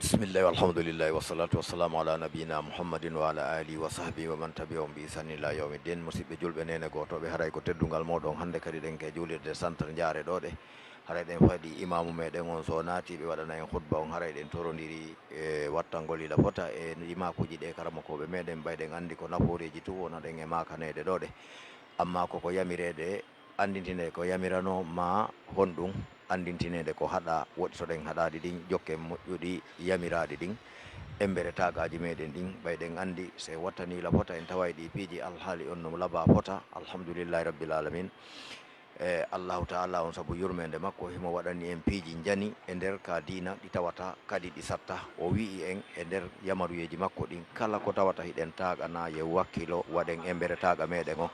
Bismillah walhamdulillah wassalatu wassalamu ala nabiyina muhammadin wa ala alihi wa sahbihi wa man tabi'ahum bi ihsan ila yawmiddin. Musidɓe julɓe nene gotoɓe haray ko teddungal moɗon hande kadi ɗen ke julirde centre jaare ɗo ɗe haray ɗen faadi imamu meɗen on so naati ɓe waɗana en khutba on haray ɗen torodiri e wattangol ila fota e imakuji ɗe karamakoɓe meɗen mbayɗen andi ko naforeji tu wona ɗen e makanede ɗo ɗe amma koko yamirede andintine ko yamirano ma honɗum andintinede ko haɗa woɗi to ɗen haɗaɗi ɗin jokke moƴƴuɗi yamiraɗi ɗin embere tagaji meɗen ɗin ɓayɗen andi se wattanila fota en taway ɗi piiji alhaali on no laaɓa fota alhamdulillahi rabbil alamin e allahu taala on saabu yurmede makko himo waɗani en piiji jani e nder ka dina ɗi tawata kadi ɗi satta o wi'i en e nder yamaruyeji makko ɗin kala ko tawata hiɗen taaga na ye wakkilo waɗen embere taaga meɗen o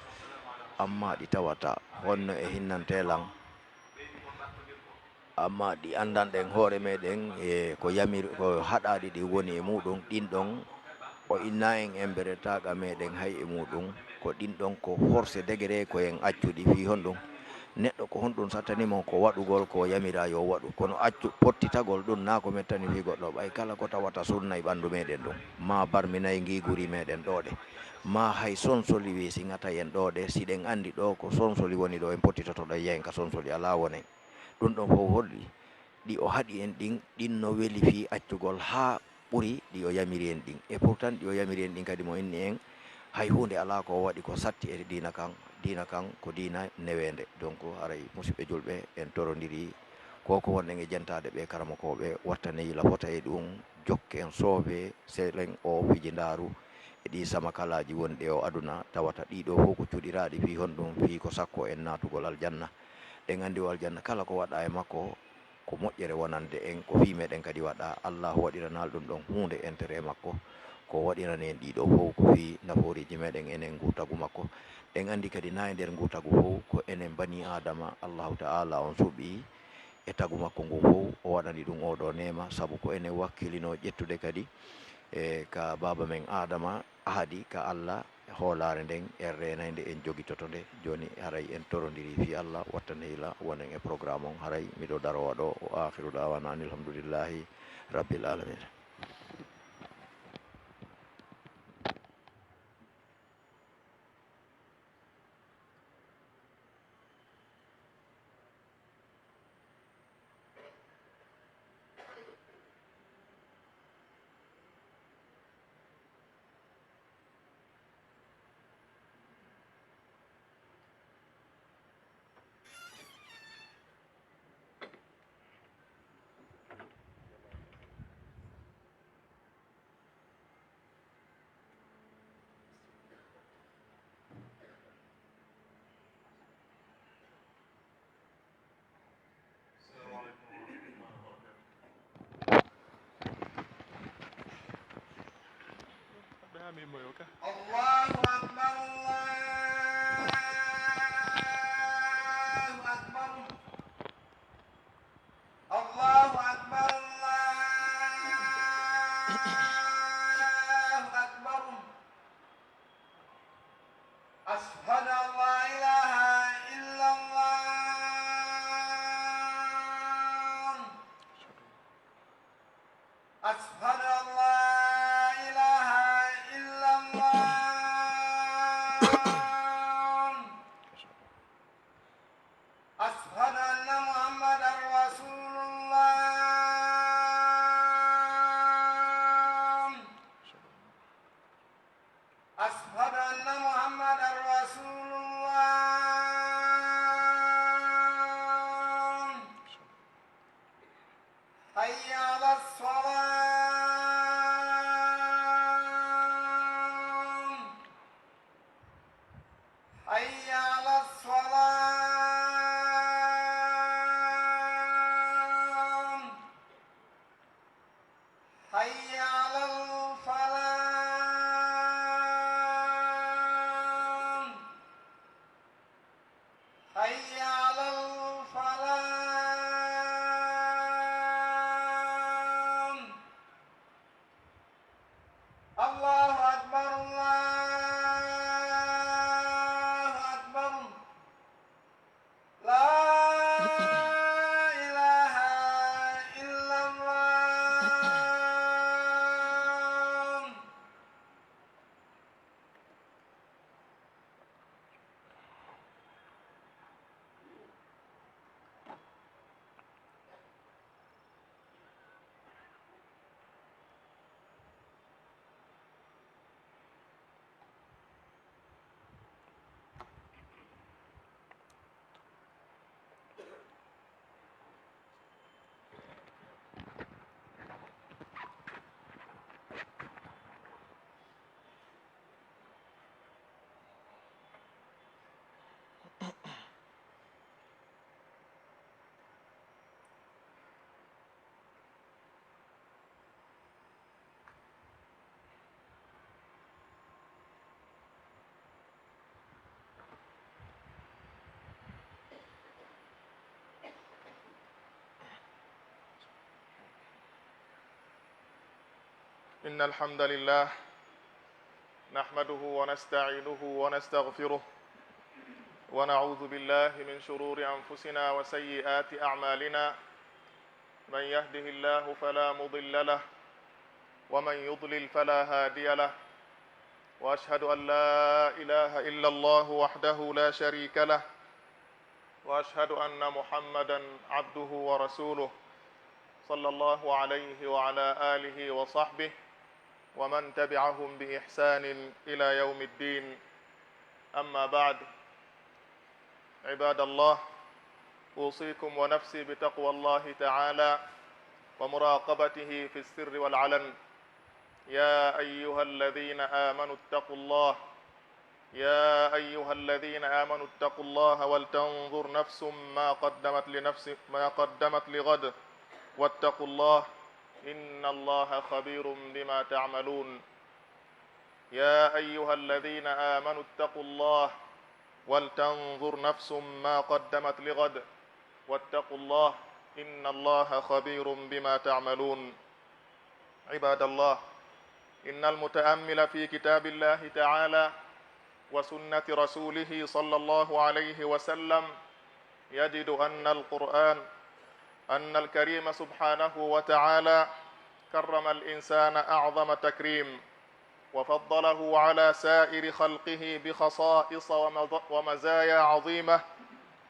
amma ɗi tawata honno e hinnantelan amma ɗi andanɗen hoore meɗen e ko yamir ko haɗaɗi ɗi woni e muɗum ɗin ɗon o inna en embere taaga meɗen hay e muɗum ko ɗin ɗon ko forcé degré ko en accuɗi fi honɗum neɗɗo ko honɗum sattanimo ko waɗugol ko yamira yo waɗu kono accu pottitagol ɗum na ko mettani wi goɗɗo ɓay kala ko tawata sunna e ɓandu meɗen ɗum ma barminayi giguri meɗen ɗo ɗe ma hay sonsoli wi siŋata en ɗo ɗe siɗen andi ɗo ko sonsoli woni ɗo en pottitoto ɗo yeyen ka sonsoli ala wonen ɗum ɗon fof holɗi ɗi o haɗi en ɗin ɗin no weli fi accugol ha ɓuri ɗi o yamiri en ɗin et pourtant ɗi o yamiri en ɗin kadi mo inni en hay hunde ala ko waɗi ko satti e dina kan ko dina newende donc haray musidɓe julɓe en torodiri koko wonɗen e jantade ɓe karamakoɓe wattaneyila fota e ɗum jokke en soove selen o fiji ndaru e ɗi samakalaji wonɗe o aduna tawata ɗiɗo fof ko cuɗiraɗi fi honɗum fi ko sakko en natugol aljanna ɗen andi o aljanna kala ko waɗa e makko ko moƴƴere wonande en ko fi meɗen kadi waɗa allah waɗiranal ɗum ɗon hunde intérêt makko ko waɗirani en ɗiɗo fof ko fi naforiji meɗen enen gutagu makko ɗen andi kadi na e nder gutagu fof ko enen bani adama allahu taala on suuɓi e tagu makko ngu fof o waɗani ɗum oɗo nema saabu ko enen wakkilino ƴettude kadi e ka baba men adama haadi ka allah hoolare nden en renayde en jogitoto nde joni haray en torodiri fi allah wattanehila wonen e programme on haray miɗo darowa ɗo o akhiru dawana ani alhamdulillahi rabbil alamin Allahu Akbar, Allahu Akbar, Allahu Akbar, Allahu Akbar. Ashhadu an la ilaha illallah. Ashhadu an la ilaha illallah. أشهد أن محمدا رسول الله. أشهد أن محمدا رسول الله. حي على الصلاة. حي على الصلاة. حي على الفلاح. إن الحمد لله نحمده ونستعينه ونستغفره ونعوذ بالله من شرور أنفسنا وسيئات أعمالنا من يهده الله فلا مضل له ومن يضلل فلا هادي له وأشهد أن لا إله إلا الله وحده لا شريك له وأشهد أن محمدا عبده ورسوله صلى الله عليه وعلى آله وصحبه ومن تبعهم بإحسان إلى يوم الدين. أما بعد، عباد الله، أوصيكم ونفسي بتقوى الله تعالى ومراقبته في السر والعلن. يا أيها الذين آمنوا اتقوا الله يا أيها الذين آمنوا اتقوا الله ولتنظر نفس ما قدمت لغد واتقوا الله إن الله خبير بما تعملون. يا أيها الذين آمنوا اتقوا الله ولتنظر نفس ما قدمت لغد واتقوا الله إن الله خبير بما تعملون. عباد الله، إن المتأمل في كتاب الله تعالى وسنة رسوله صلى الله عليه وسلم يجد أن الكريم سبحانه وتعالى كرم الإنسان أعظم تكريم وفضله على سائر خلقه بخصائص ومزايا عظيمة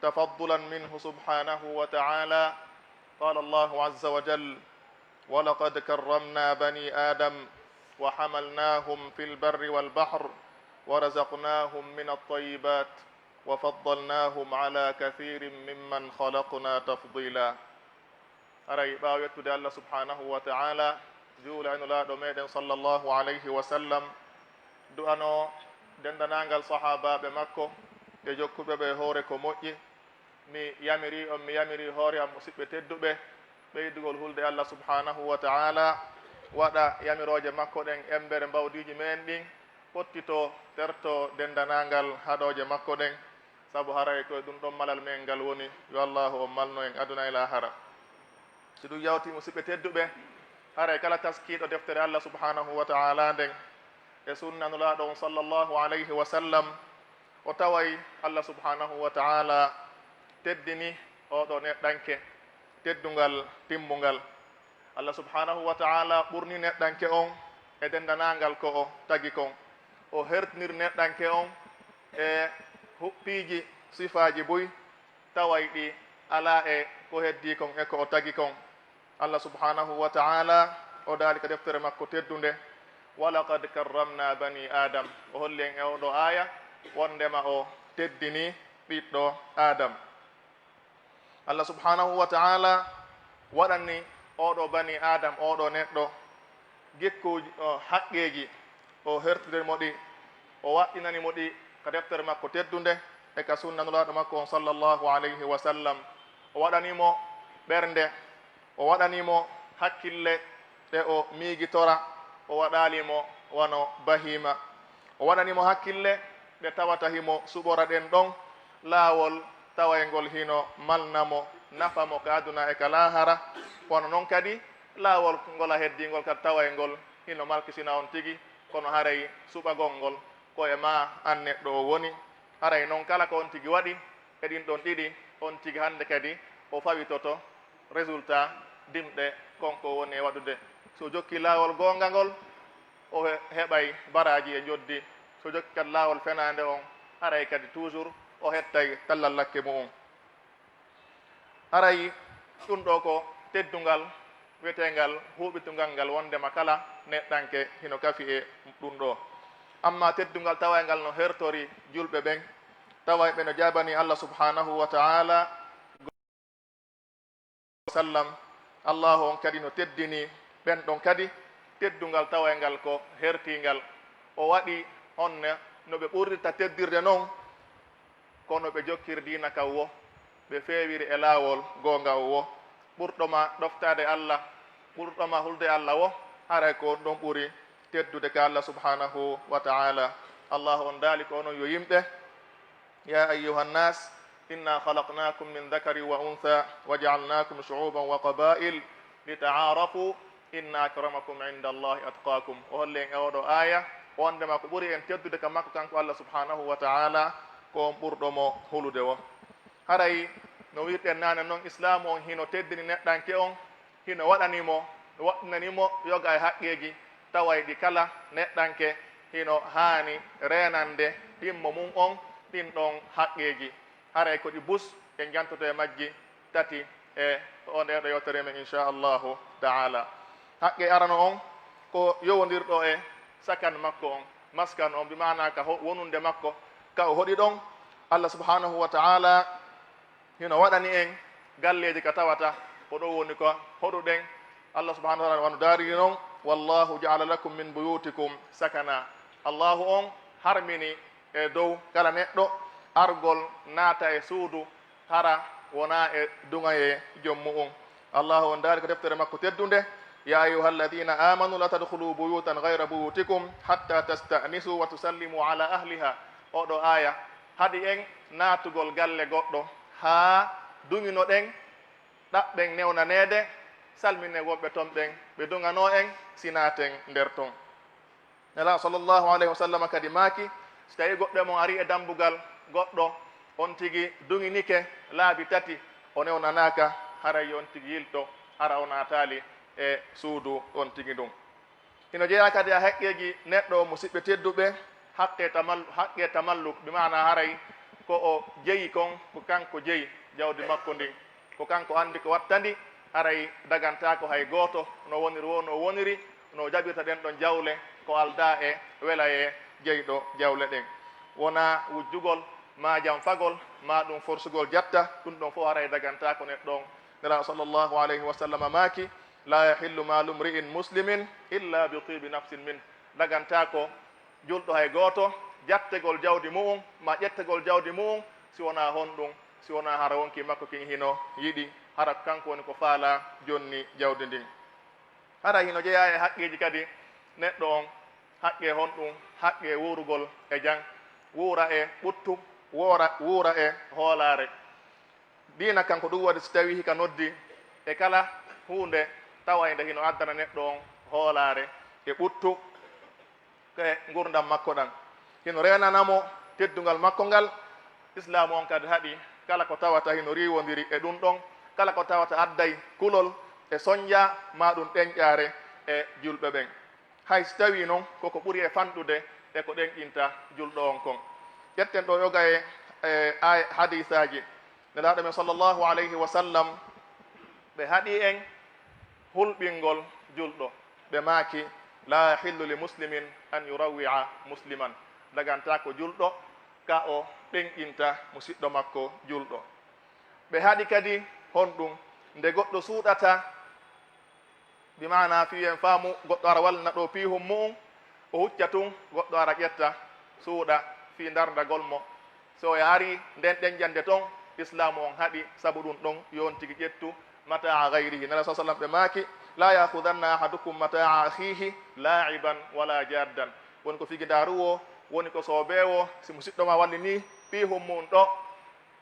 تفضلا منه سبحانه وتعالى. قال الله عز وجل: ولقد كرمنا بني آدم وحملناهم في البر والبحر ورزقناهم من الطيبات وفضلناهم على كثير ممن خلقنا تفضيلا. aray ɓaawa yettude Allah subhanahu wa ta'ala, juulano laaɗo meɗen sallllahu alayhi wa sallam, du'ano dendanangal sahabaɓe makko e jokkuɓe ɓe hoore ko moƴƴi. mi yamiri hoore am musidɓe tedduɓe ɓeydugol hulde Allah subhanahu wa ta'ala, waɗa yamiroje makko ɗen embere mbawdiji men ɗin pottito terto dendanangal haɗoje makko ɗen, saabu haray koye ɗum ɗon malal men ngal woni yo allahu o malno en aduna e lahara. si ɗum yawti musidɓe tedduɓe, haray kala taskiɗo deftere Allah subhanahu wa ta'ala nden e sunnanulaɗo on sallllahu alayhi wa sallam, o taway Allah subhanahu wa ta'ala teddini oɗo neɗɗanke teddungal timmungal. Allah subhanahu wa ta'ala ɓurni neɗɗanke on e dendanangal ko o tagi kon. O hertinir neɗɗanke on e huɓɓiji sifaji boy taway ɗi ala e ko heddi kon e ko o tagi kon. Allah subhanahu wa ta'ala o daali ka deftere makko teddunde: walaqad karramna bani adam. o holli en e oɗo aya wondema o teddini ɓiɗɗo adam. Allah subhanahu wa ta'ala waɗanni oɗo bani adam, oɗo neɗɗo, gekkuji haqqeji o hertidirmo ɗi, o waɗɗinanimo ɗi ka deftere makko teddunde e ka sunnanulaɗo makko on sallllahu alayhi wa sallam. o waɗanimo ɓernde, o waɗanimo hakkille ɗe o miigitora, o waɗalimo wano bahima, o waɗanimo hakkille ɗe tawata himo suɓora ɗen ɗon laawol tawaygol hino malnamo nafamo ka aduna e ka lahara. kono noon kadi laawol ngola heddingol kadi tawaygol hino malkisina on tigi, kono haray suɓagol ngol koye ma an neɗɗo o woni. haray noon kala ko on tigi waɗi e ɗin ɗon ɗiɗi, on tigi hande kadi o fawitoto résultat dimɗe konko woni e waɗude. so jokki laawol gonga ngol o heɓay baraji e joddi, so jokki kadi laawol fenande on haray kadi toujours o hettay tallallakke mu'um. haray ɗum ɗo ko teddungal wiyetengal huɓitungal ngal wondema kala neɗɗanke hino kafi e ɗum ɗo. amma teddungal tawaygal no hertori julɓe ɓen, taway ɓe no jabani Allah subhanahu wa ta'ala sallam, allahu on kadi no teddini ɓen ɗon kadi teddungal tawaygal ko hertingal. o waɗi onne no ɓe ɓurrita teddirde noon, kono ɓe jokkir dina kaw wo, ɓe fewiri e laawol gonga wo. ɓurɗoma ɗoftade Allah, ɓurɗoma hulde Allah wo, haray ko ɗon ɓuri teddude ka Allah subhanahu wa ta'ala. allahu on daali ko onon yo yimɓe: ya ayyuha nnas inna khalaqnakum min dhakari wa untha wa ja'alnakum shu'uban wa qaba'il lita'arafu inna akramakum inda allahi atqakum o holle en e oɗo aya wondema ko ɓuri en teddude ka makko kanko Allah subhanahu wa ta'ala ko on ɓurɗomo hulude o haray no wirɗen nane noon islamu on hino teddini neɗɗanke on hino waɗanimo waɗinanimo yoga e haqqeji tawa ɗi kala neɗɗanke hino haani renande ɗimmo mum on ɗin ɗon haqqeji haray ko ɗi bus en jantoto e majji tati e o ndeɗo yewtere men inchallahu taala haqqe arano on ko yowodirɗo e sakan makko on maskan on bimana ka wonunde makko ka o hoɗi ɗon Allah subhanahu wa ta'ala hino waɗani en galleji ka tawata ko ɗo woni ko hoɗuɗen Allah subhanahu wa ta'ala wano daari noon wallahu ja'ala lakum min buyutikum sakana Allahu on harmini e dow kala neɗɗo argol naata e suudu hara wona e dunga e jommu on Allahu on daari ko deftere makko teddunde ya ayuha alladina amanu la tadkhulu buyutan ghayra buyutikum hatta tasta'nisu wa tusallimu ala ahliha oɗo aya haɗi en naatugol galle goɗɗo haa duŋino ɗen ɗaɓɓen newnanede salmine woɓɓe ton ɓen ɓe duŋano en sinaten nder ton nela sallllahu alayhi wa sallam kadi maaki so tawi goɗɗo mon ari e dambugal goɗɗo on tigi duŋinike laabi tati o newnanaka haray on tigi yilto hara o naatali e suudu on tigi ɗum hino jeeya kadi a haqqeji neɗɗo musidɓe tedduɓe haqqe tamalluk bimana haray ko o jeyi kon ko kanko jeyi jawdi makko ndin ko kanko andi ko wattandi haray dagantako hay gooto no woniri wo no woniri no jaɓirta ɗen ɗon jawle ko alda e wela e jeyɗo jawle ɗen wona wujjugol ma jam fagol ma ɗum forsugol jatta ɗum ɗon fof haray dagantako neɗɗon nela sallllahu alayhi wa sallam maaki la yahillu malu mri'in muslimin illa bi tibi nafsin min dagantako julɗo hay gooto jattegol jawdi mu'um ma ƴettegol jawdi mu'um si wona honɗum si wona hara wonki makko kin hino yiɗi hara kanko woni ko faala jonni jawdi ndin hara hino jeeya e haqqeji kadi neɗɗo on haqqe honɗum haqqe wurugol e jang wuura e ɓuttu wuura e hoolare dina kanko ɗum waɗi so tawi hika noddi e kala hunde tawayde hino addana neɗɗo on hoolare e ɓuttu e gurdam makko ɗan hino renanamo teddugal makko ngal islamu on kadi haɗi kala ko tawata hino riwodiri e ɗum ɗon kala ko tawata adday kulol e soñja ma ɗum ɗenƴare e julɓe ɓen hay so tawi noon koko ɓuuri e fanɗude e ko ɗenƴinta julɗo on kon ƴetten ɗo yoga e hadisaji nelaɗo men sallllahu alayhi wa sallam ɓe haɗi en hulɓingol julɗo ɓe maaki la yahillu li muslimin an yurawwi'a musliman daganta ko julɗo ka o ɗenƴinta musidɗo makko julɗo ɓe haɗi kadi honɗum nde goɗɗo suuɗata bimana fiyen faamu goɗɗo ara wallina ɗo piihum mu'um o hucca tun goɗɗo ara ƴetta suuɗa fi dardagol mo so yaari nden ɗenƴande toon islamu on haɗi sabu ɗum ɗon yon tigi ƴettu mataa gayrihi nala sa sallam ɓe maaki la yahudanna ahadukum mataa akhihi laiban wala jaddan woni ko figi daruwo woni ko soobewo si musidɗo ma wallini piihum mum ɗo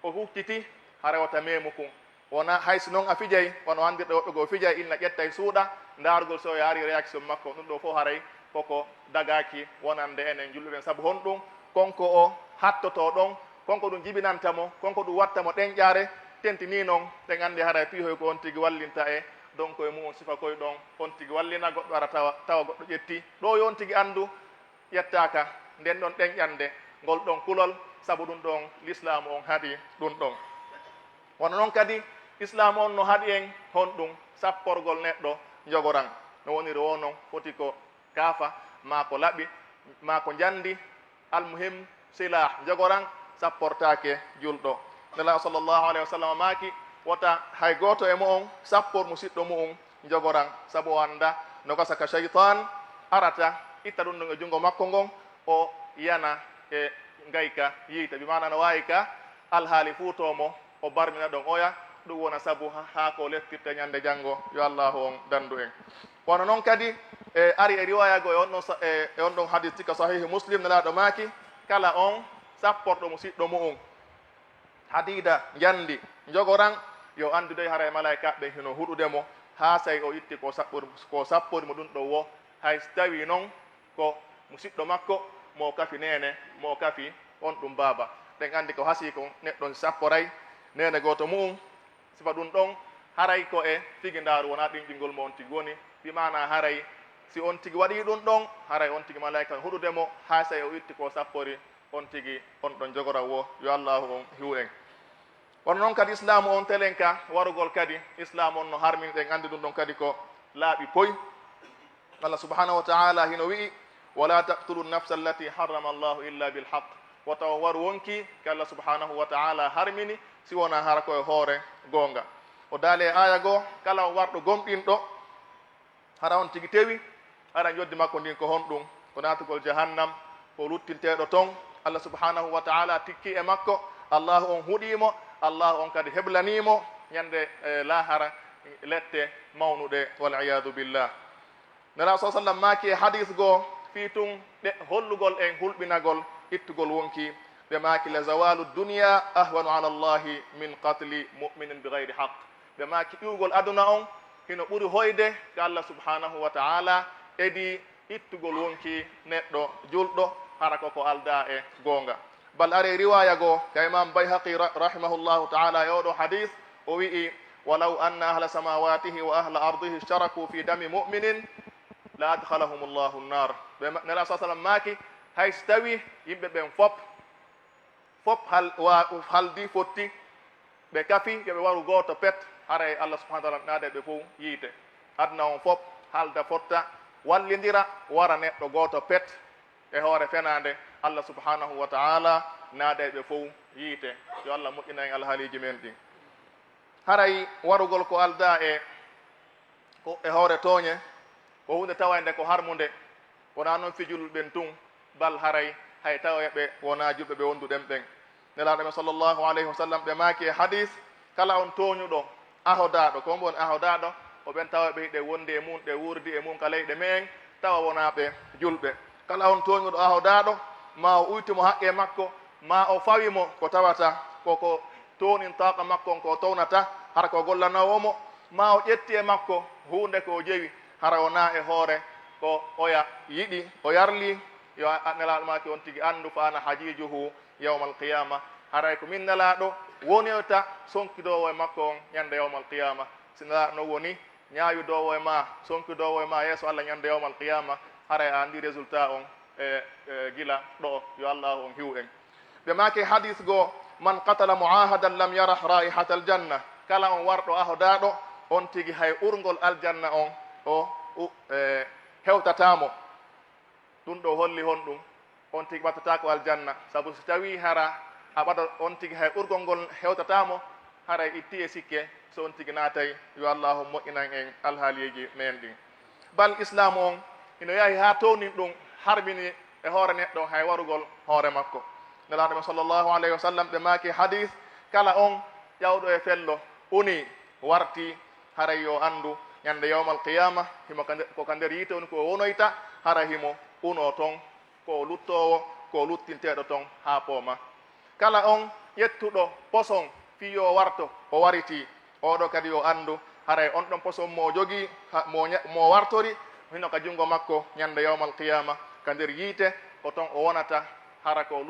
o hucciti ha rewata memu kum wona hayso noon a fijay wono andirɗo woɓɓe goo fijay inna ƴetta e suuɗa ndargol so yaari réaction makko ɗum ɗo fof haray koko dagaki wonande enen julɓeɓen saabu honɗum konko o hattoto ɗon konko ɗum jibinantamo konko ɗum wattamo ɗenƴare tentini noon ɗe gandi haray piihoy ko on tigi wallinta e donc e mum sifa koye ɗon on tigi wallina goɗɗo ara tawa goɗɗo ƴetti ɗo yon tigi andu ƴettaka nden ɗon ɗenƴande ngol ɗon kulol saabu ɗum ɗon l'islamu on haɗi ɗum ɗon wono noon kadi islamu on no haɗi en honɗum sapporgol neɗɗo jogoran no woniri o noon foti ko kaafa ma ko laaɓi ma ko jandi almuhim silah jogoran sapportake julɗo nela sallllahu alayhi wa sallam maaki wota hay goto e mo on sappor musidɗo mu'um jogoran saabu o anda no gasa ka cheytan arata itta ɗum ɗon e junngo makko ngon o yana e ngayka yiita bimana no wawi ka alhaali fuutomo o barmina ɗon oya ɗum wona saabu ha ko lettirta ñande janngo yo allahu on dandu en wono noon kadi e ari e riwayago e on ɗon hadis tika sahihi muslim nelaɗo maaki kala on sapporɗo musidɗo mu'um hadida jandi jogoran yo andude hara e malaika ɓe hino huɗudemo ha say o itti ko sappori mo ɗum ɗo wo hay so tawi noon ko musidɗo makko mo kafi nene mo kafi on ɗum baaba ɗen andi ko hasi ko neɗɗon sapporay nene goto mu'um sifa ɗum ɗon haray ko e tigi ndaaru wona ɗinƴingol mo on tigi woni bimana haray si on tigi waɗi ɗum ɗon haray on tigi malaika huɗudemo ha say o itti ko sappori on tigi on ɗon jogoraw wo yo allahu on hiw en wono noon kadi islamu on telen ka warugol kadi islamu on no harmini ɗen andi ɗum ɗon kadi ko laaɓi poy allah subhanahu wa taala hino wi'i wala taqtulu nafsa allati harrama allahu illa bilhaq wo taw waru wonki ke allah subhanahu wa taala harmini si wona hara koye hoore goonga o daali e aya goo kala o warɗo gomɗinɗo hara on tigi tewi ara joddi makko ndin ko honɗum ko natugol jahannam ko luttinteɗo ton allah subhanahu wa taala tikki e makko allahu on huuɗimo allahu on kadi heblanimo ñande lahara lette mawnuɗe waliyadu billah nela sa sallam maaki e hadis goo fi tun ɗe hollugol en hulɓinagol ittugol wonki ɓe maaki le zawalu dunia ahwanu ala llahi min qatli muminin bi gayri haq ɓe maaki ƴiwgol aduna on hino ɓuri hoyde ko allah subhanahu wa taala edi ittugol wonki neɗɗo julɗo hara koko alda e goonga bal are riwaya goo ka imam bayhaqi rahimahullahu taala e oɗo hadis o wi'i walaw anna ahla samawatihi wa ahla ardihi ishtaraku fi dami muminin la adhalahum llahu nnar ɓe nela sa sallam maaki hay so tawi yimɓe ɓen fop haldi fotti ɓe kafi yoɓe waru gooto pet haray allah subahana taala naade ɓe fof yiite aduna on fop halda fotta wallidira wara neɗɗo gooto pet e hoore fenade allah subhanahu wa taala naade ɓe fof yiite yo allah moƴƴina en alhaaliji men ɗin haray warugol ko alda e hoore tooñe ko hunde tawande ko harmude wona noon fijulul ɓen tun bal haray hay taweɓe wona julɓe ɓe wonduɗen ɓen nelaɗo men sallllahu alayhi wa sallam ɓe maaki e hadis kala on tooñuɗo ahodaɗo ko won ahodaɗo o ɓen tawaɓe ɗe wonde e mum ɗe wurdi e mum ka leyɗe men tawa wonaɓe julɓe kala on tooñuɗo ahodaɗo ma o uytimo haqqe makko ma o fawimo ko tawata koko tonintaqa makko on ko townata hara ko gollanawomo ma o ƴetti e makko hunde ko jeewi hara wona e hoore ko oya yiɗi o yarli yo nelaɗo maki on tigi andu fa ana hajijuhu yawma alqiyama haray ko min nelaɗo woniota sonkidowo e makko on ñande yawma alqiyama si nelaɗo no woni ñawidowo e ma sonkidowo e ma yeeso allah ñande yawma alqiyama haray a andi résultat on gila ɗo yo allahu on hiw en ɓe maki hadis goo man qatala muahadan lam yarah raihata aljanna kala on warɗo ahodaɗo on tigi hay urgol aljanna on o hewtatamo ɗum ɗo holli honɗum on tigi ɓattata ko aljanna saabu so tawi hara a ɓaɗa on tigi hay urgol ngol hewtatamo haray itti e sikke so on tigi naatay yo allahu moƴƴinan en alhaaliji men ɗin bal islamu on ino yahi ha townin ɗum harbini e hoore neɗɗo hay warugol hoore makko nelaɗo men sallllahu alayhi wa sallam ɓe maaki hadis kala on ƴawɗo e fello uni warti haray yo andu ñande yawma alqiyama himo koka nder yiite woni ko wonoyta hara himo uno ton ko luttowo ko luttinteɗo ton ha pooma kala on ƴettuɗo poson fiyo warto o wariti oɗo kadi yo andu haray on ɗon poson mo jogui mo wartori hino ka jungo makko ñande yawma alqiyama ka nder yiite ko ton o wonata hara ko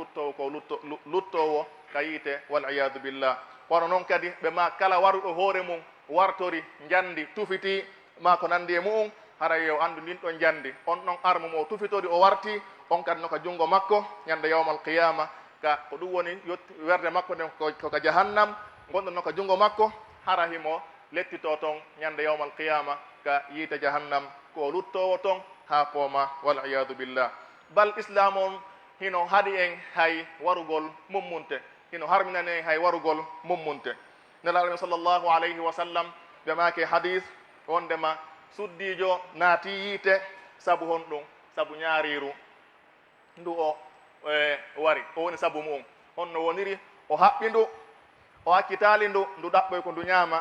luttowo ka yiite waliyadu billah kono noon kadi ɓe ma kala waruɗo hoore mum wartori jandi tufiti ma ko nandi e mu'um haray yo andu ndin ɗon jandi on ɗon armu mo tufitori o warti on kadi noka jungo makko ñande yawmal qiyama ka ko ɗum woni werde makko nden koka jahannam gonɗon noka jungo makko hara himo lettito ton ñande yawmal qiyama ka yiite jahannam ko luttowo ton ha pooma waliyadu billah bal islam on hino haɗi en hay warugol mummunte hino harminani en hay warugol mummunte nelaɗo men sallllahu alayhi wa sallam ɓe maake hadis wondema suddijo naati yiite sabu honɗum sabu ñaariru ndu o wari o woni sabu mum on no woniri o haɓɓi ndu o hakkitali ndu ndu ɗaɓɓoy ko ndu ñaama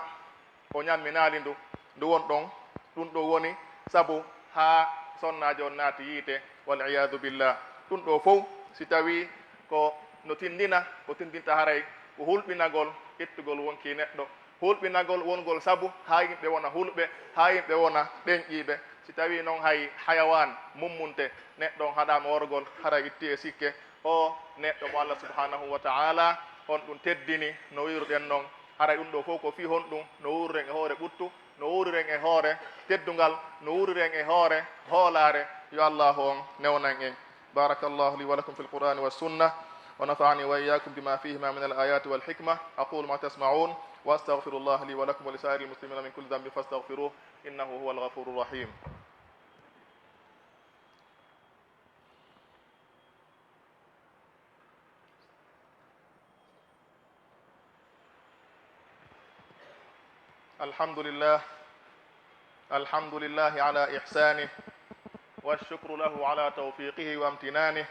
o ñamminali ndu won ɗon ɗum ɗo woni sabu ha sonnajo on naati yiite waliyadu billah ɗum ɗo fof si tawi ko no tindina ko tindinta haray ko hulɓinagol ittugol wonki neɗɗo hulɓinagol wongol sabu ha yimɓe wona hulɓe ha yimɓe wona ɗenƴiɓe si tawi noon hay hayawan mummunte neɗɗo haɗama worgol hara itti e sikke o neɗɗo mo Allah subhanahu wa ta'ala on ɗum teddini no wiruɗen noon haray ɗum ɗo fof ko fi hon ɗum no wuriren e hoore ɓuttu no wuriren e hoore teddungal no wuriren e hoore hoolare yo Allah on newnan en barakallahu li wa lakum fi lqur'ani wassunnah ونفعني وإياكم بما فيهما من الآيات والحكمة أقول ما تسمعون وأستغفر الله لي ولكم ولسائر المسلمين من كل ذنب فاستغفروه إنه هو الغفور الرحيم الحمد لله على إحسانه والشكر له على توفيقه وامتنانه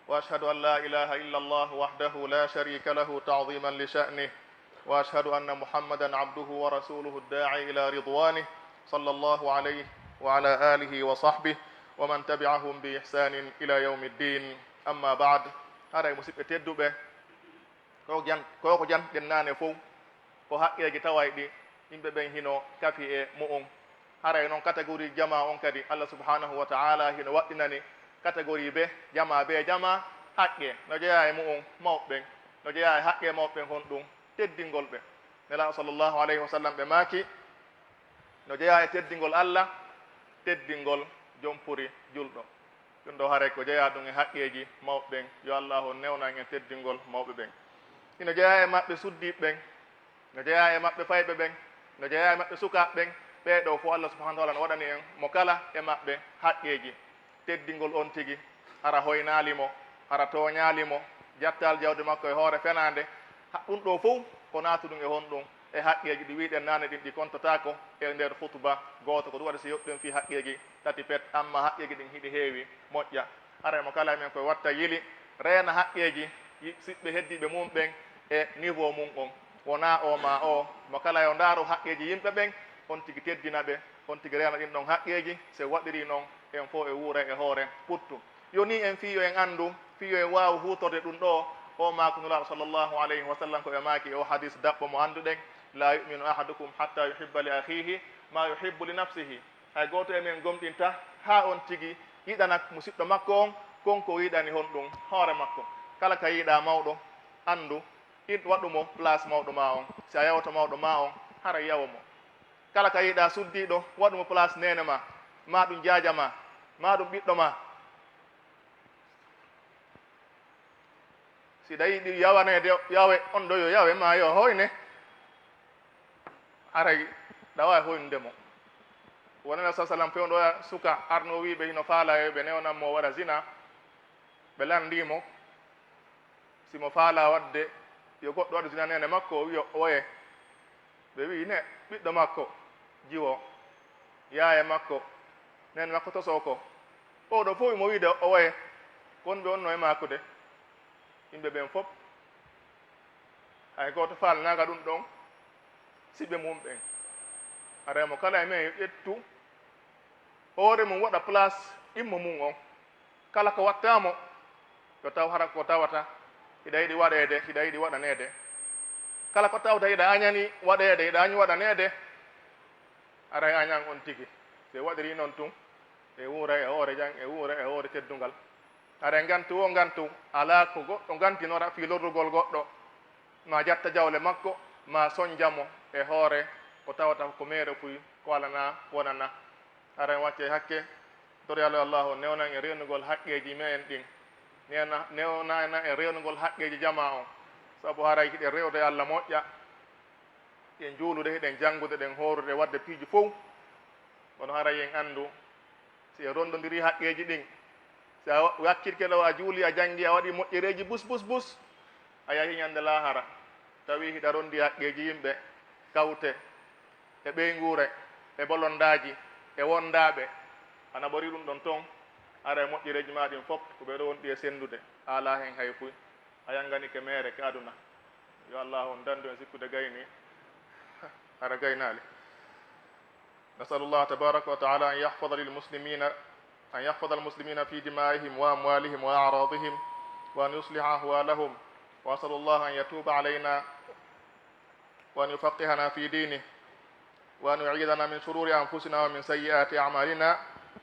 وأشهد أن لا إله إلا الله وحده لا شريك له تعظيما لشأنه وأشهد أن محمدا عبده ورسوله الداعي إلى رضوانه صلى الله عليه وعلى آله وصحبه ومن تبعهم بإحسان إلى يوم الدين أما بعد هذا مسيب تدوبة كوكو جان دناني فو ko haqqeji tawayɗi yimɓe ɓen hino kafi e mu'um haray noon catégorie jama on kadi Allah subhanahu wa ta'ala hino waɗɗinani catégorie ɓe jama haqqe no jeeya e mu'um mawɓe no jeeya e haqqe mawɓe hon ɗum teddingol ɓe nelaɗo sallllahu alayhi wa sallam ɓe maaki no jeeya e teddingol Allah teddingol jompuri julɗo ɗum ɗo haray ko jeeya ɗum e haqqeji mawɓe yo Allah on newnan en teddingol mawɓe ɓen ino jeeya e maɓɓe suddiɓe ɓen no jeeya e maɓɓe fayɓe ɓen no jeeya e maɓɓe sukaɓe ɓen ɓeɗo fo Allah subhanahu wa ta'ala no waɗani en mo kala e maɓɓe haqqeji teddingol on tigi hara hoynalimo hara toñalimo jattal jawde makko e hoore fenande ɗum ɗo fof ko naatu ɗum e hon ɗum e haqqeji ɗi wiɗen nane ɗin ɗi kontatako e nder hutuba goto ko ɗum waɗa so yoɓɗen fi haqqeji tati pet amma haqqeji ɗin hiɗi heewi moƴƴa hara mo kala men koye watta yili reena haqqeji siɓɓe heddiɓe mum ɓen e niveau mum on wona o ma o mo kala yo ndaaru haqqeji yimɓe ɓen on tigi teddina ɓe on tigi reena ɗin ɗon haqqeji so waɗiri noon en fof e wuura e hoore ɓuttu yoni en fiyo en anndu fiyo en waawi hutorde ɗum ɗo o maako nulaaɗo sallllahu alayhi wa sallam ko ɓe maaki o hadis daɓɓo mo annduɗen la yuminu ahadukum hatta yuhibba li akhihi ma yuhibbu li nafsihi hay gooto e men gomɗinta haa on tigi yiɗana musidɗo makko on konko yiɗani hon ɗum hoore makko kala ka yiiɗa mawɗo anndu waɗumo place mawɗo ma on si a yawta mawɗo ma on hara yawa mo kala ka yiiɗa suddiɗo waɗumo place nene ma ɗum jaaja ma ɗum ɓiɗɗo ma si ɗa yiɗi yawanede yawe on ɗo yo yawe ma yo hoyne haray ɗa wawi hoynudemo wonana sa sallam pewɗoya suka arno wiɓe hino faala ɓe newnanmo waɗa zina ɓe landimo simo faala wadde yo goɗɗo waɗa zina nene makko o wiyo oye ɓe wi ne ɓiɗɗo makko jiwo yaye makko nene makko toso ko oɗo fof wimo wiide o woye kon ɓe onno e makko de yimɓe ɓen fof hay goto falnaga ɗum ɗon siɓe mum ɓen aremo kala e men yo ƴettu hoore mum waɗa place ɗimmo mum on kala ko wattamo yo taw hara ko tawata hiɗa yiɗi waɗede hiɗa yiɗi waɗanede kala ko tawta hiɗa añani waɗede hiɗa añi waɗanede aray añan on tigi se waɗiri noon tun e wuura e hoore jang e wuura e hoore teddungal are gantu o gantu ala ko goɗɗo gantinora fi lorrugol goɗɗo ma jatta jawle makko ma soñjamo e hoore ko tawata ko meere fuy ko alana wonana ara wacce hakke toriyalo allahu newnan e renugol haqqeji men ɗin newnana e renugol haqqeji jama o saabu haray hiɗen rewde Allah moƴƴa ɗen juulude hiɗen janngude ɗen horude wadde piiji fof kono haray en anndu si e rondodiri haqqeji ɗin si a wakkirkelo a juuli a janngi a waɗi moƴƴereji bus a yahi ñande lahara tawi hiɗa rondi haqqeji yimɓe kawte e ɓeygure e bolondaji e wondaɓe ana ɓori ɗum ɗon toon ara e moƴƴereji ma ɗin fof ko ɓeɗo wonɗi e sendude ala hen hay fuy a yangani ke mere ke aduna yo Allah on dandu en sikkude gayni ara gaynali نسأل الله تبارك وتعالى أن يحفظ المسلمين في دمائهم وأموالهم وأعراضهم وأن يصلح أحوالهم وأسأل الله أن يتوب علينا وأن يفقهنا في دينه، وأن يعيذنا من شرور أنفسنا ومن سيئات أعمالنا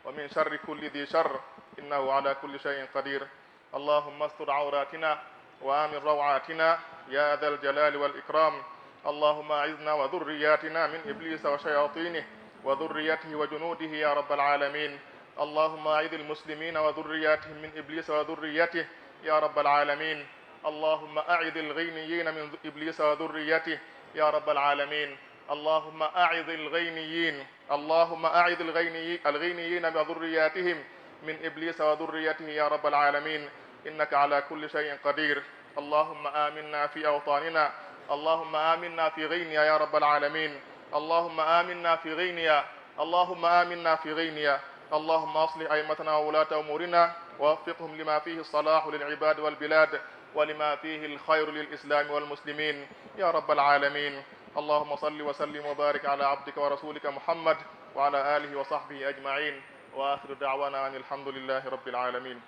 ومن شر كل ذي شر، إنه على كل شيء قدير. اللهم استر عوراتنا وآمن روعاتنا يا ذا الجلال والإكرام. اللهم أعذنا وذرياتنا من إبليس وشياطينه وذريته وجنوده يا رب العالمين. اللهم أعذ المسلمين وذرياتهم من إبليس وذريته يا رب العالمين. اللهم أعذ الغينيين من إبليس وذريته يا رب العالمين. اللهم أعذ الغينيين، اللهم أعذ الغينيين وذرياتهم من إبليس وذريته يا رب العالمين، إنك على كل شيء قدير. اللهم آمنا في أوطاننا، اللهم آمنا في غينيا يا رب العالمين. اللهم آمنا في غينيا، اللهم آمنا في غينيا. اللهم أصلح أئمتنا وولاة أمورنا ووفقهم لما فيه الصلاح للعباد والبلاد ولما فيه الخير للإسلام والمسلمين يا رب العالمين. اللهم صل وسلم وبارك على عبدك ورسولك محمد وعلى آله وصحبه أجمعين، وآخر دعوانا أن الحمد لله رب العالمين.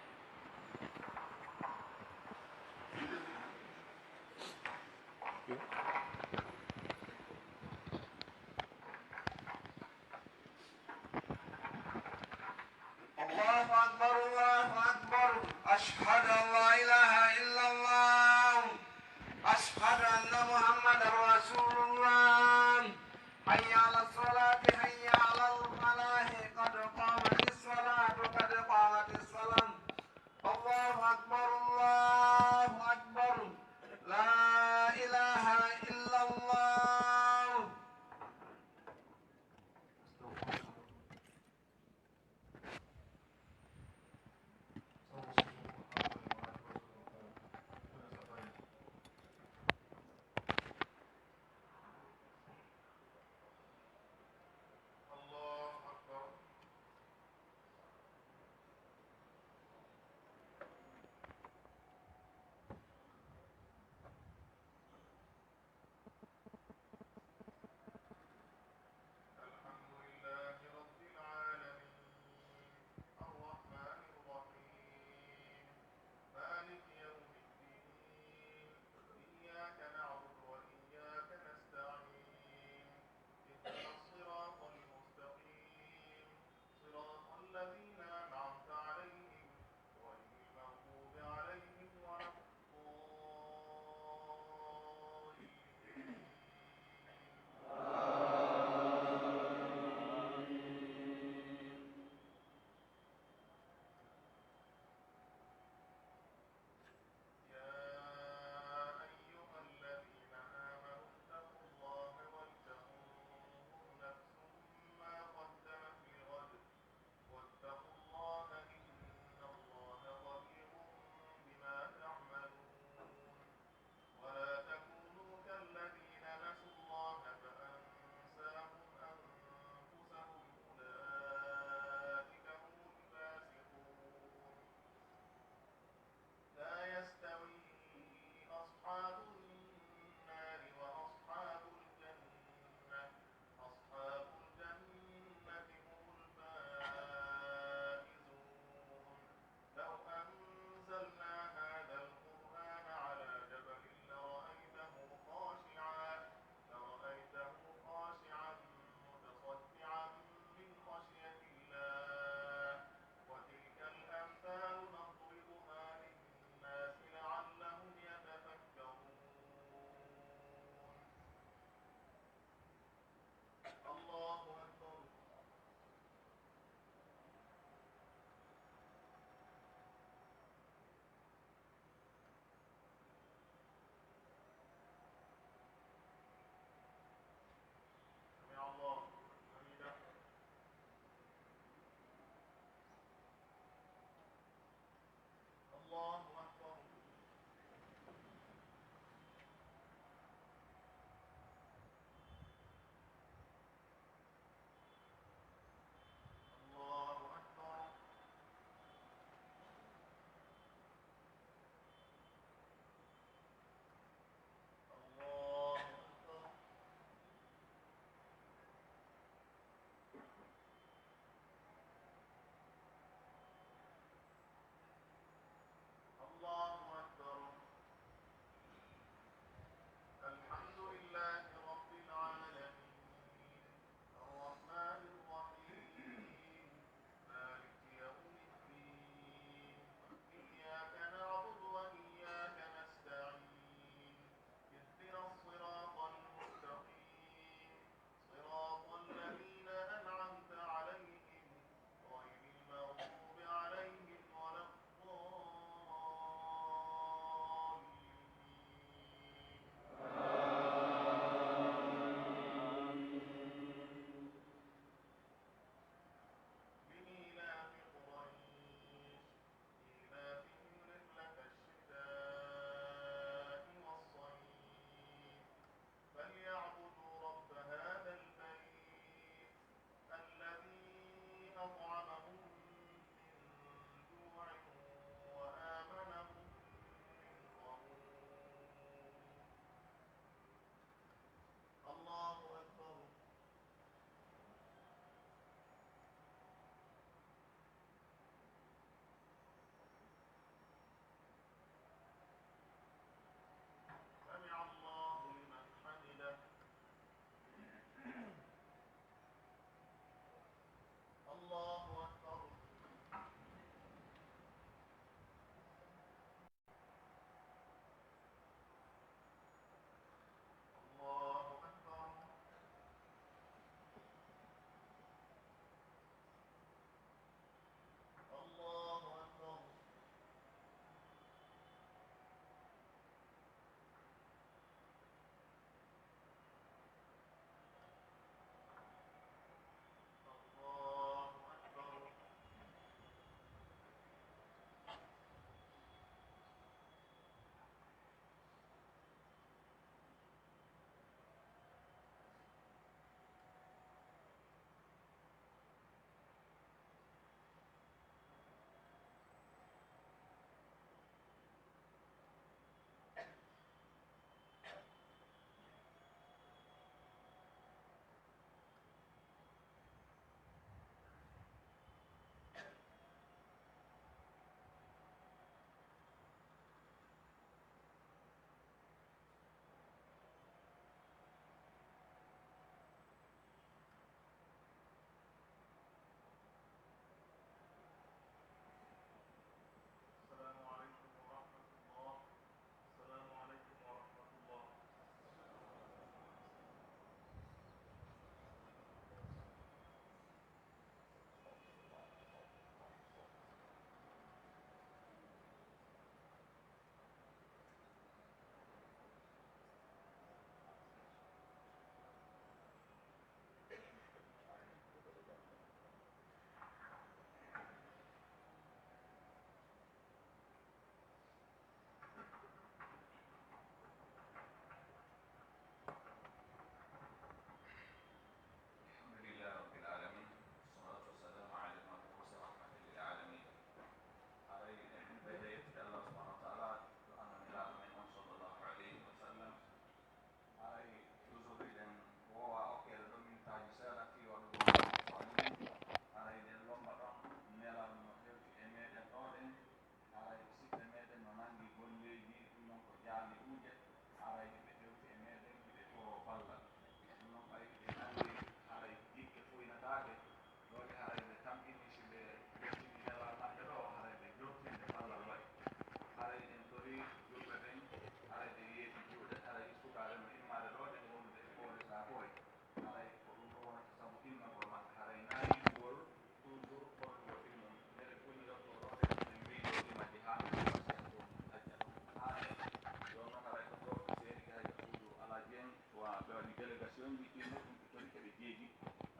الله أكبر الله أكبر، أشهد أن لا إله إلا الله، أشهد أن محمدا رسول الله. حي على الصلاة حي على الفلاح، قد قامت الصلاة قد قامت الصلاة. الله أكبر الله أكبر، لا إله إلا الله. en wiɗɗi muɗum ɓe tori keɓe jeeji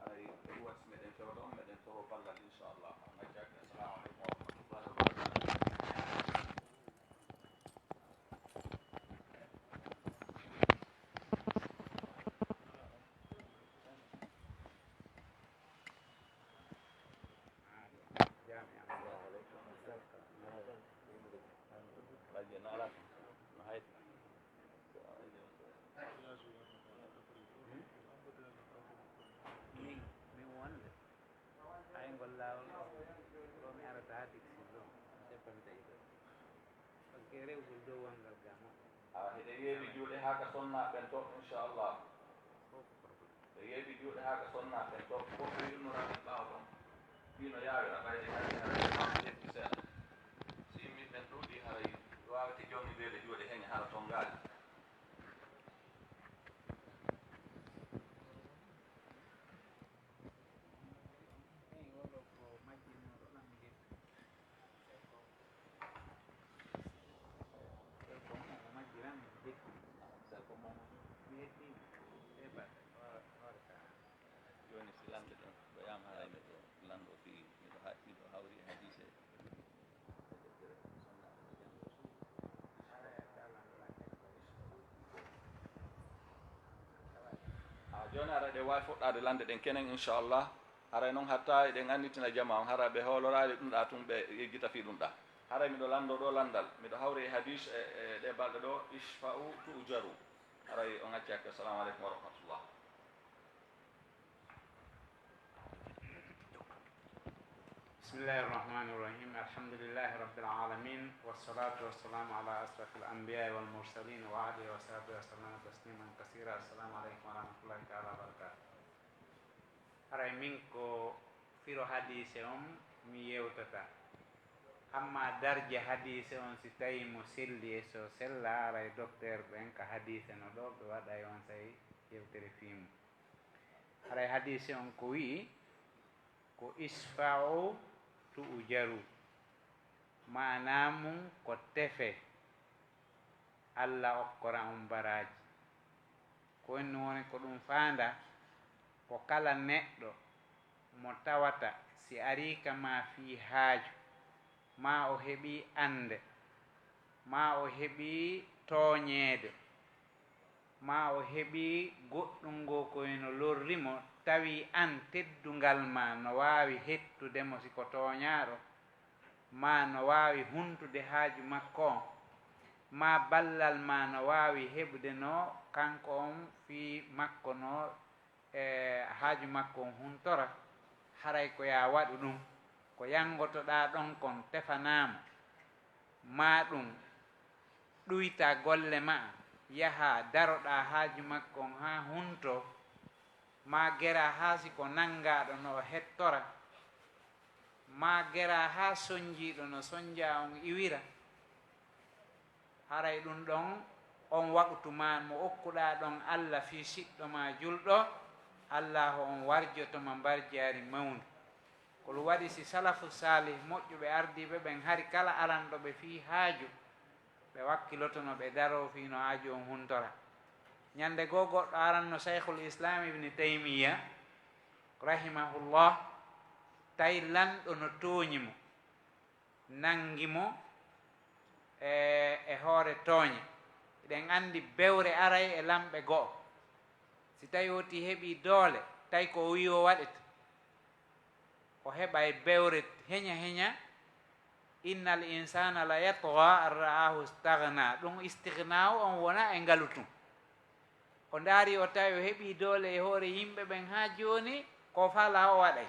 aray ɓe wat meɗen fewɗo meɗen toro ballal inchallah majjaki assalamu aleykum wa rahmatullahi wa barakatuh. min wonde hay ngol laawol ɗo mi arata ha dicsillo seppantay ɗo paske rewgol dow wongal ga moƴƴo heɗe yeeɓi juuɗe haa ka sonnaɓen to inchallah fof ko probléme ɓe yeeɓi juuɗe haa ka sonnaɓen to fof ɓe yurnoraɓe ɓaawa ɗon ɗino yaawira ɓayde hay haray ƴetti seeɗa si yimmiɓen ɗuuɗi haray wawete jomni weele juuɗe heñe hara toon ngaali eyi oɗo ko majjinnoɗo ɗam ngel ko majjiran jekki ko moom mi heddi ebat hoore ka joni si lande ɗon ɓoyama haray miɗo lando fi miɗo hawri hadise joni ara ɗe wawi fuɗɗade lande ɗen kenen inchallah haray noon hatta eɗen annitina jama on hara ɓe hoolorade ɗum ɗa tum ɓe yeggita fi ɗum ɗa haray miɗo lando ɗo landal miɗo hawri e hadis e ɗe balɗe ɗo ishfa'u tu'jaru haray on acci hakke assalamu aleykum wa rahmatullah. بسم الله الرحمن الرحيم الحمد لله رب العالمين والصلاة والسلام على أشرف الأنبياء والمرسلين وآله وصحبه وسلم تسليما كثيرا السلام عليكم ورحمة الله تعالى وبركاته أراي منكو فيرو حديث mi yewtata amma darje hadise on si tawi mo selli e so sella aray docteur ɓen ka hadise no ɗo ɓe waɗay on tawi yewtere fimu aray hadise on ko wi ko isfa'u tu ujaru manamum ko tefe Allah okkora on baraji ko wenni woni ko ɗum fanda ko kala neɗɗo mo tawata si ari kama fi haaju ma o heɓi ande ma o heɓi tooñeede ma o heɓi goɗɗum ngo koyno lorrimo tawi an teddungal ma no waawi hettudemo siko tooñaaɗo ma no waawi huntude haaju makko on ma ballal ma no waawi heɓde no kanko on fi makko no haaju makko on huntora haray ko ya waɗu ɗum ko yangotoɗa ɗon kon tefanaama ma ɗum ɗuyta golle ma yaha daroɗa haaju makko on ha hunto ma gera ha siko nangaɗo no hettora ma gera ha sonjiɗo no sonja on iwira haray ɗum ɗon on waɓtu ma mo okkuɗa ɗon Allah fi siɗɗo ma julɗo Allah on warjotoma mbarjaari mawndu ko ɗum waɗi si salafu salih moƴƴuɓe ardiɓe ɓen hari kala aranɗoɓe fi haaju ɓe wakkilotono ɓe daro fi no haaju on huntora ñande goo goɗɗo aranno cheikhul islam ibni taymiya rahimahullah tawi lanɗo no tooñimo nangimo e hoore tooñe eɗen andi bewre aray e lamɓe go'o si tawi oti heɓi doole tawi ko o wi o waɗeta o heɓa e bewre heña heña innal insana la yatga an ra'ahu stagna ɗum istigna on wona e ngalutum o ndaari o tawi o heɓi doole e hoore yimɓe ɓen ha joni ko fala o waɗay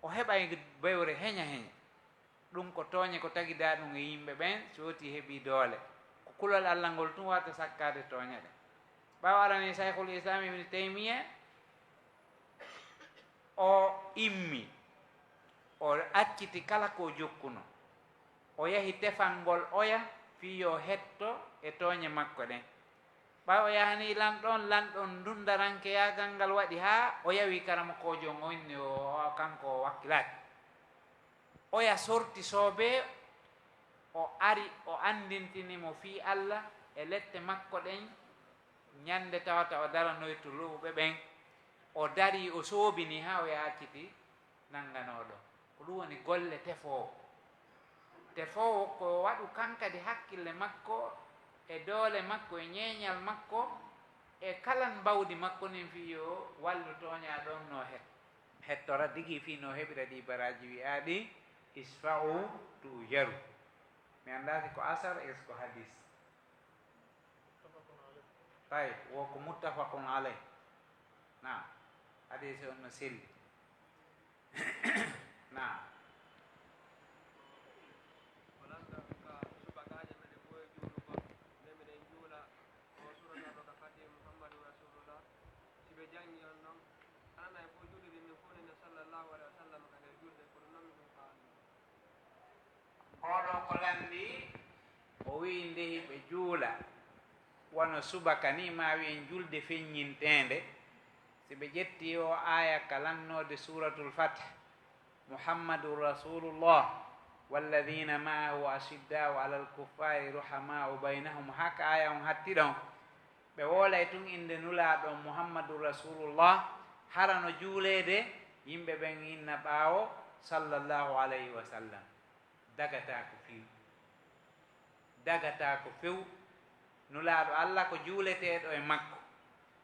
o heɓa e bewre heña heña ɗum ko tooñe ko tagida ɗum e yimɓe ɓen so woti heɓi doole ko kulol Allah ngol tum wata sakkade tooña ɗe ɓawa arani cheikhul islam ibni taymiya o immi o acciti kala ko jokkuno o yahi tefangol oya fi yo hetto e tooñe makko ɗen ɓawa o yahani lanɗon dundaranke yagal ngal waɗi ha o yawi karama kojo on inni o kanko o wakkilaki oya sorti soobe o ari o andintinimo fi Allah e lette makko ɗen ñande tawata o daranoy to lowɓe ɓen o dari o soobini ha o yacciti nannganoɗo ko ɗum woni golle tefowo ko waɗu kankadi hakkille makko e doole makko e ñeeñal makko e kalan mbawdi makko nin fi yo wallu tooña ɗon no hettora digi fi no heɓira ɗi baraji wiyaɗi isfa'u tu yaru mi andaki ko asar es ko hadis tay wo ko muttafaqun alay na hadise on no selli na oɗo ko landi o wi ndehi ɓe juula wono subaka ni ma wiyen julde feññintende si ɓe ƴetti o aya ka lannode suratul fath muhammadun rasulullah walladina maahu ashiddau ala lkuffari ruhamau baynahum haka aya on hatti ɗon ɓe woolay tun inde nulaɗon muhammadun rasulullah harano juulede yimɓe ɓen inna ɓaawo sallllahu alayhi wa sallam dagata ko few nulaaɗo allah ko juuleteeɗo e makko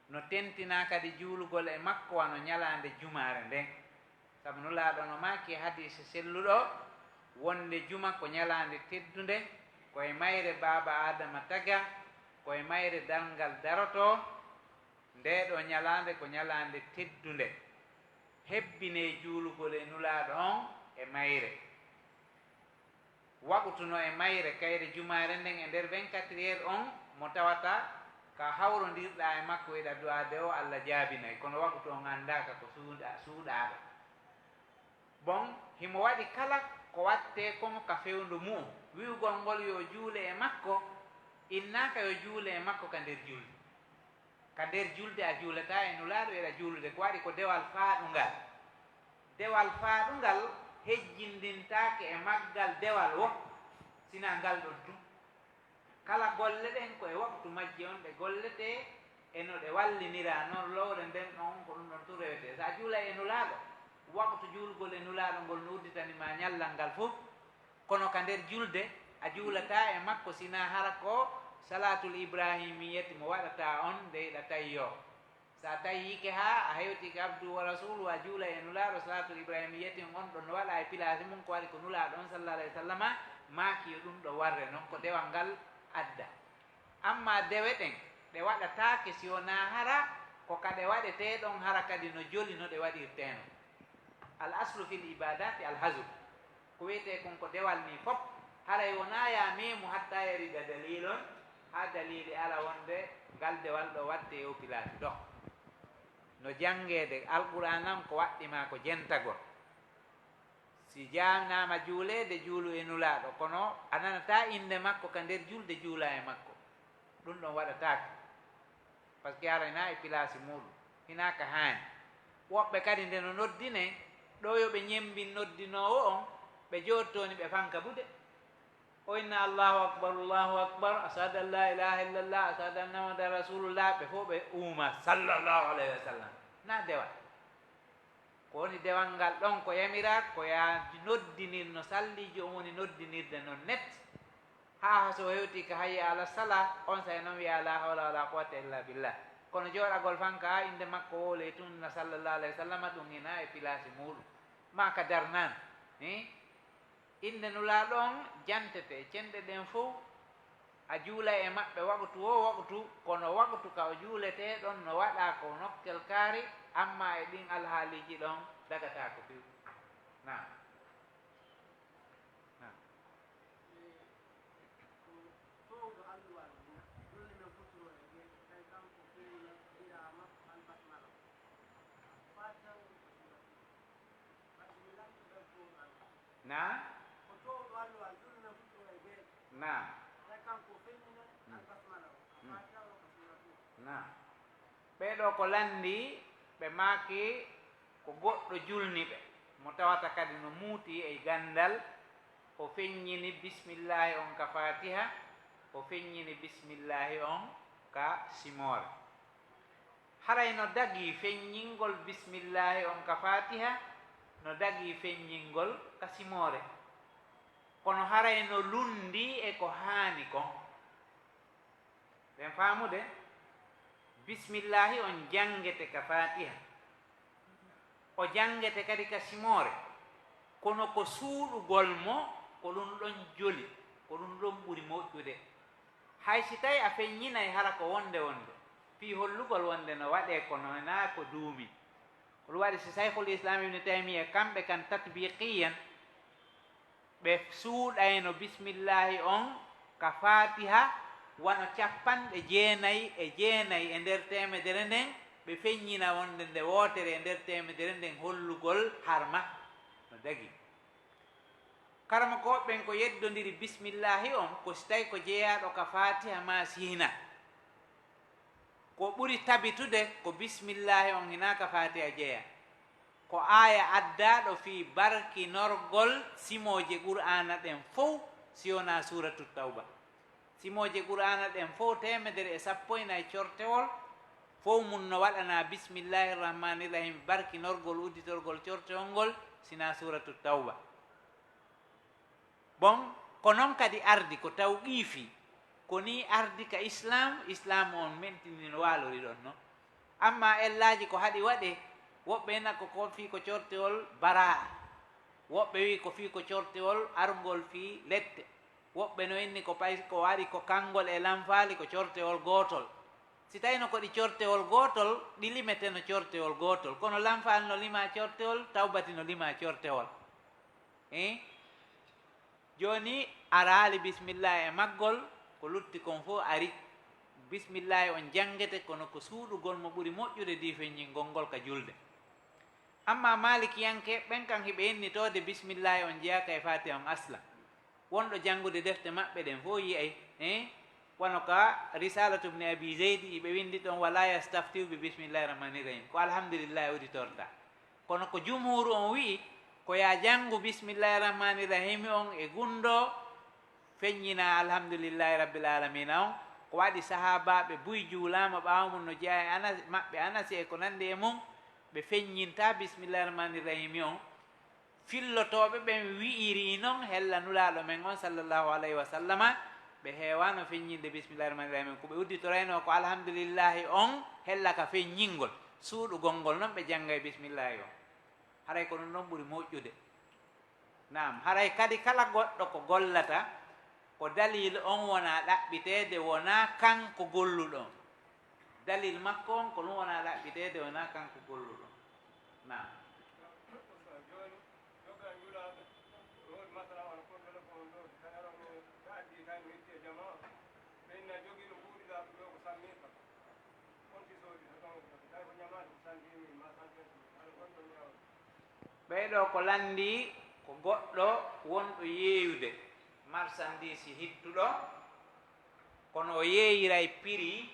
no tentina kadi juulugol e makko wano ñalaande jumaare nden sabu nulaaɗo no maaki hadise selluɗo wonde juma ko ñalaande teddunde koye mayre baaba adama taga koye mayre dalngal daroto ndeɗo ñalaande ko ñalaande teddunde hebbine juulugol e nulaaɗo on e mayre waɓutuno e mayre kayre jumaare nden e nder 24 heures on mo tawata ka hawrondirɗa e makko e ɗaduade o allah jaabinay kono waɓutu on anndaka ko suuɗaɗo bon himo waɗi kala ko watte kono ka fewndu mum wiwgol ngol yo juule e makko innaka yo juule e makko ka nder julde a juulata e nulaaɗo eɗa juulude ko waɗi ko dewal faaɗungal hejjindintake e maggal dewal wo sina ngal ɗon tun kala golle ɗen koye waktu majji on ɗe gollete eno ɗe wallinira noon lowre nden ɗon ko ɗum ɗon tu rewete sa juula e nulaaɗo waktu juulgol e nulaaɗo ngol no udditanima ñallal ngal fof kono ka nder julde a juulata e makko sina hara ko salatul ibrahimiyati mo waɗata on nde ɗa tayyo sa tayyike ha a hewtike abdou wa rasulu a juula e nulaaɗo salatul ibrahimiyati on ɗon no waɗa e pilasi mum ko waɗi ko nulaaɗo on sallallah alayhi wa sallama maaki yo ɗum ɗo warre noon ko dewal ngal adda amma dewe ɗen ɗe waɗatake si wona hara ko kaɗe waɗeteɗon hara kadi no joli no ɗe waɗirteno al aslu fil ibadati al hasub ko wiyete kon ko dewal ni fof haray wona ya memu hatta yariga dalilon ha dalili ala wonde ngal dewal ɗo watte o pilasi ɗo no jangede alquranam ko waɗɗima ko jentagol si janama juulede juulu e nulaaɗo kono a nanata inde makko ka nder julde juula e makko ɗum ɗon waɗatake par ce que arana e pilasi muɗum hinaka haani woɓɓe kadi nde no noddine ɗo yoɓe ñembin noddinowo on ɓe jottoni ɓe fanka bude o inna allahu akbar ashadu an la ilaha illallah ashadu anna muhammadan rasulullah ɓe fof ɓe uuma sallllahu alayhi wa sallam na dewal ko woni dewal ngal ɗon ko yamira ko ya noddinir no salliji on woni noddinirde noon net ha so hewti ko hayya ala sala on sa noon wiya la hawla wala quwata illa billah kono jooɗagol fanka ha inde makko wole tunna sallllahu alayhi wa sallam ɗum hina e pilasi muɗum ma ka darnan inde nulaaɗo on jantete cenɗe ɗen fof a juula e maɓɓe waktu o waktu kono waktu ka o juulete ɗon no waɗa ko nokkel kaari amma e ɗin alhaaliji ɗon dagata ko few na na na na ɓeɗo ko landi ɓe maaki ko goɗɗo julni ɓe mo tawata kadi no muuti e gandal o feññini bismillahi on ka fatiha o feññini bismillahi on ka simore haray no dagi feññingol bisimillahi on ka fatiha no dagi feññingol ka simore kono haray no lundi e ko haani kon ɓen faamude bisimillahi on jangete ka fatiha o jangete kadi ka simore kono ko suuɗugol mo ko ɗum ɗon joli ko ɗum ɗon ɓuri moƴƴude hay si tawi a feññinayi hara ko wonde wonde fii hollugol wonde no waɗe kono na ko duumi ko ɗum waɗi si saykhul islam ibne taymia kamɓe kan tatbiqiyan ɓe suuɗayno bisimillahi on ka fatiha wano 99 e nder temedere nden ɓe feññina wonde nde wootere e nder temedere nden hollugol harma no dagi karama koɓɓen ko yeddodiri bisimillahi on ko si tawi ko jeeyaɗo ka fatiha ma siina ko ɓuri tabitude ko bisimillahi on hina ka fatiha jeeya ko aya addaɗo fi barkinorgol simoje qur'ana ɗen fof si wona suratu tawba simoje qur'ana ɗen fof 114 cortewol fof mum no waɗana bisimillahi rrahmani rrahim barkinorgol udditorgol cortewol ngol sina suratu tawba bon ko noon kadi ardi ko taw qiifi ko ni ardi ka islam on mentini no waalori ɗon no amma ellaji ko haɗi waɗe woɓɓe ena ko fi ko cortewol baraa woɓɓe wi ko fi ko cortewol argol fi lette woɓɓe no inni ko pay ko waɗi ko kangol e lamfaali ko cortewol gootol si tawino ko ɗi cortewol gootol ɗi limete no cortewol gootol kono lamfaali no lima cortewol tawbati no lima cortewol joni araali bisimillahi e maggol ko lutti kon fof ari bisimillahi on jangete kono ko suuɗugol mo ɓuri moƴƴude di feññingol ngol ka julde amma malikiyanke ɓen kan hiɓe innitode bisimillahi on jeyaka e fatiha on asla wonɗo janngude defte maɓɓe ɗen fof yiyay wono ka risalatu bne abi zeydi ɓe windi ɗon wala yastaftiu bi bisimillahi rahmani rahim ko alhamdulillahi auditorta kono ko jumhuru on wii ko ya janngu bisimillahi rahmani rahimi on e gundo feññina alhamdulillahi rabbil alamina on ko waɗi sahabaɓe buy juulama ɓaawa mum no jeeya e anas maɓɓe anasi e ko nandi e mum ɓe feññinta bisimillahi rahmani rahimi on fillotoɓe ɓen wi'iri noon hella nulaɗo men on sallllahu alayhi wa sallama ɓe heewano feññinde bisimillahi rahmani rahimi ko ɓe udditorayno ko alhamdulillahi on hella ka feññingol suuɗugol ngol noon ɓe jangga e bisimillahi on haray ko ɗum ɗon ɓuri moƴƴude nam haray kadi kala goɗɗo ko gollata ko dalil on wona ɗaɓɓitede wona kanko golluɗon dalil makko on ko ɗum wona ɗaɓɓitede wona kanko golluɗon nam ɓeyɗo ko landi ko goɗɗo wonɗo yeeyude marchandise hittuɗo kono o yeeyiray prix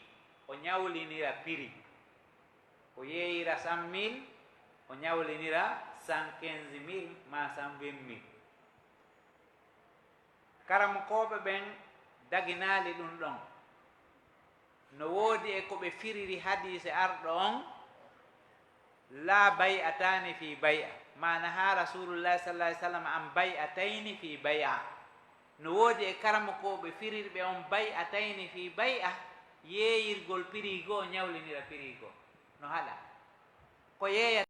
o ñawlinira prix o yeeyira 100 000 o ñawlinira 115 000 ma 120 000 karamokoɓe ɓen daginaali ɗum ɗon no woodi e ko ɓe firiri hadise arɗo on la bay'atani fi bay'a mana ha rasulullahi sallah alih sallam an bay'atayni fi bay'a no woodi e karamokoɓe firirɓe on bay'atayni fi bay'a yeeyirgol prix goo ñawlinira prix goo no haɗa ko yeeya